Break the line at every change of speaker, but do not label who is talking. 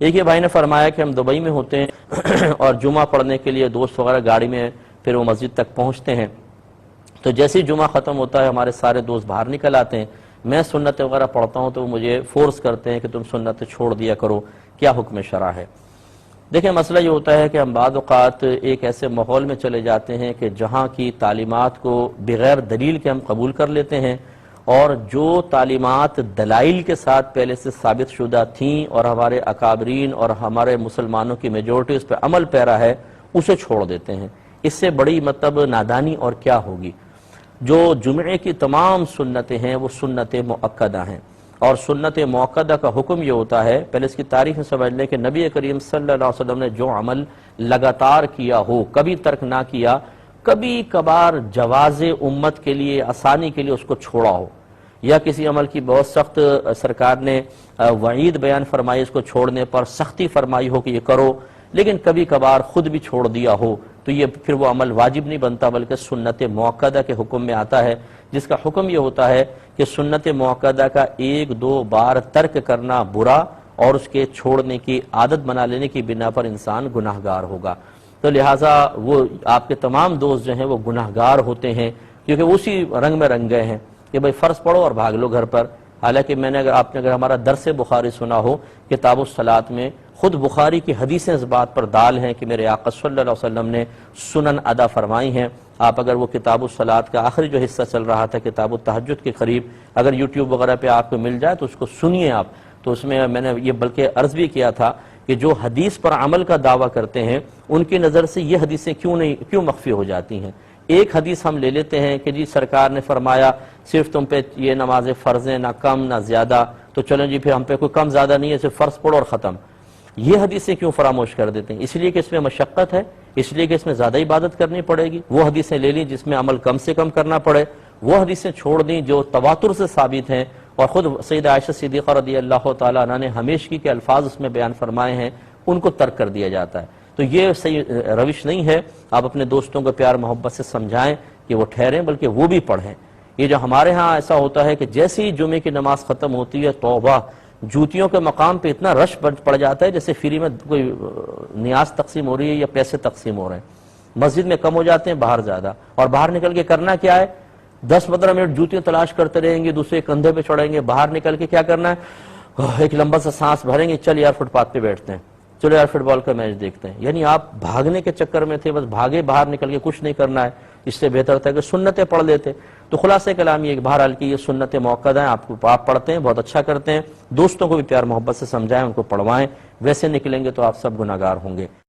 ایک یہ بھائی نے فرمایا کہ ہم دبئی میں ہوتے ہیں اور جمعہ پڑھنے کے لیے دوست وغیرہ گاڑی میں پھر وہ مسجد تک پہنچتے ہیں، تو جیسے ہی جمعہ ختم ہوتا ہے ہمارے سارے دوست باہر نکل آتے ہیں، میں سنت وغیرہ پڑھتا ہوں تو وہ مجھے فورس کرتے ہیں کہ تم سنت چھوڑ دیا کرو، کیا حکم شرع ہے؟ دیکھیں مسئلہ یہ ہوتا ہے کہ ہم بعض اوقات ایک ایسے ماحول میں چلے جاتے ہیں کہ جہاں کی تعلیمات کو بغیر دلیل کے ہم قبول کر لیتے ہیں، اور جو تعلیمات دلائل کے ساتھ پہلے سے ثابت شدہ تھیں اور ہمارے اکابرین اور ہمارے مسلمانوں کی میجورٹی اس پہ عمل پیرا ہے، اسے چھوڑ دیتے ہیں۔ اس سے بڑی نادانی اور کیا ہوگی؟ جو جمعے کی تمام سنتیں ہیں وہ سنت مؤکدہ ہیں، اور سنت مؤکدہ کا حکم یہ ہوتا ہے، پہلے اس کی تاریخ میں سمجھ لیں کہ نبی کریم صلی اللہ علیہ وسلم نے جو عمل لگاتار کیا ہو، کبھی ترک نہ کیا، کبھی کبھار جواز امت کے لیے، آسانی کے لیے اس کو چھوڑا ہو، یا کسی عمل کی بہت سخت سرکار نے وعید بیان فرمائی اس کو چھوڑنے پر، سختی فرمائی ہو کہ یہ کرو، لیکن کبھی کبھار خود بھی چھوڑ دیا ہو، تو یہ پھر وہ عمل واجب نہیں بنتا بلکہ سنت مؤکدہ کے حکم میں آتا ہے، جس کا حکم یہ ہوتا ہے کہ سنت مؤکدہ کا ایک دو بار ترک کرنا برا، اور اس کے چھوڑنے کی عادت بنا لینے کی بنا پر انسان گناہگار ہوگا۔ تو لہٰذا وہ آپ کے تمام دوست جو ہیں وہ گناہگار ہوتے ہیں، کیونکہ وہ اسی رنگ میں رنگ گئے ہیں کہ بھئی فرض پڑھو اور بھاگ لو گھر پر۔ حالانکہ آپ نے اگر ہمارا درس بخاری سنا ہو، کتاب الصلاۃ میں خود بخاری کی حدیثیں اس بات پر دال ہیں کہ میرے آقا صلی اللہ علیہ وسلم نے سنن ادا فرمائی ہیں۔ آپ اگر وہ کتاب الصلاۃ کا آخری جو حصہ چل رہا تھا کتاب التہجد کے قریب، اگر یوٹیوب وغیرہ پہ آپ کو مل جائے تو اس کو سنیے آپ، تو اس میں نے یہ بلکہ عرض بھی کیا تھا کہ جو حدیث پر عمل کا دعویٰ کرتے ہیں ان کی نظر سے یہ حدیثیں کیوں مخفی ہو جاتی ہیں؟ ایک حدیث ہم لے لیتے ہیں کہ جی سرکار نے فرمایا صرف تم پہ یہ نماز فرض ہیں، نہ کم نہ زیادہ، تو چلیں جی پھر ہم پہ کوئی کم زیادہ نہیں ہے، صرف فرض پڑھو اور ختم۔ یہ حدیثیں کیوں فراموش کر دیتے ہیں؟ اس لیے کہ اس میں مشقت ہے، اس لیے کہ اس میں زیادہ عبادت کرنی پڑے گی۔ وہ حدیثیں لے لیں جس میں عمل کم سے کم کرنا پڑے، وہ حدیثیں چھوڑ دیں جو تواتر سے ثابت ہیں، اور خود سیدہ عائشہ صدیقہ رضی اللہ تعالیٰ عنہ نے ہمیشگی کے الفاظ اس میں بیان فرمائے ہیں، ان کو ترک کر دیا جاتا ہے۔ تو یہ صحیح روش نہیں ہے۔ آپ اپنے دوستوں کو پیار محبت سے سمجھائیں کہ وہ ٹھہریں، بلکہ وہ بھی پڑھیں۔ یہ جو ہمارے ہاں ایسا ہوتا ہے کہ جیسے ہی جمعے کی نماز ختم ہوتی ہے، توبہ، جوتیوں کے مقام پہ اتنا رش پڑ جاتا ہے جیسے فری میں کوئی نیاز تقسیم ہو رہی ہے یا پیسے تقسیم ہو رہے ہیں۔ مسجد میں کم ہو جاتے ہیں، باہر زیادہ، اور باہر نکل کے کرنا کیا ہے؟ 10-15 منٹ جوتیاں تلاش کرتے رہیں گے، دوسرے کندھے پہ چڑھیں گے، باہر نکل کے کیا کرنا ہے؟ ایک لمبا سا سانس بھریں گے، چل یار فٹ پاتھ پہ بیٹھتے ہیں، چلو یار فٹ بال کا میچ دیکھتے ہیں۔ یعنی آپ بھاگنے کے چکر میں تھے، بس بھاگے، باہر نکل کے کچھ نہیں کرنا ہے۔ اس سے بہتر تھا کہ سنتیں پڑھ لیتے۔ تو خلاصہ کلام یہ بہرحال کہ یہ سنت مؤکدہ ہیں، آپ پڑھتے ہیں، بہت اچھا کرتے ہیں، دوستوں کو بھی پیار محبت سے سمجھائیں، ان کو پڑھوائیں، ویسے نکلیں گے تو آپ سب گناہگار ہوں گے۔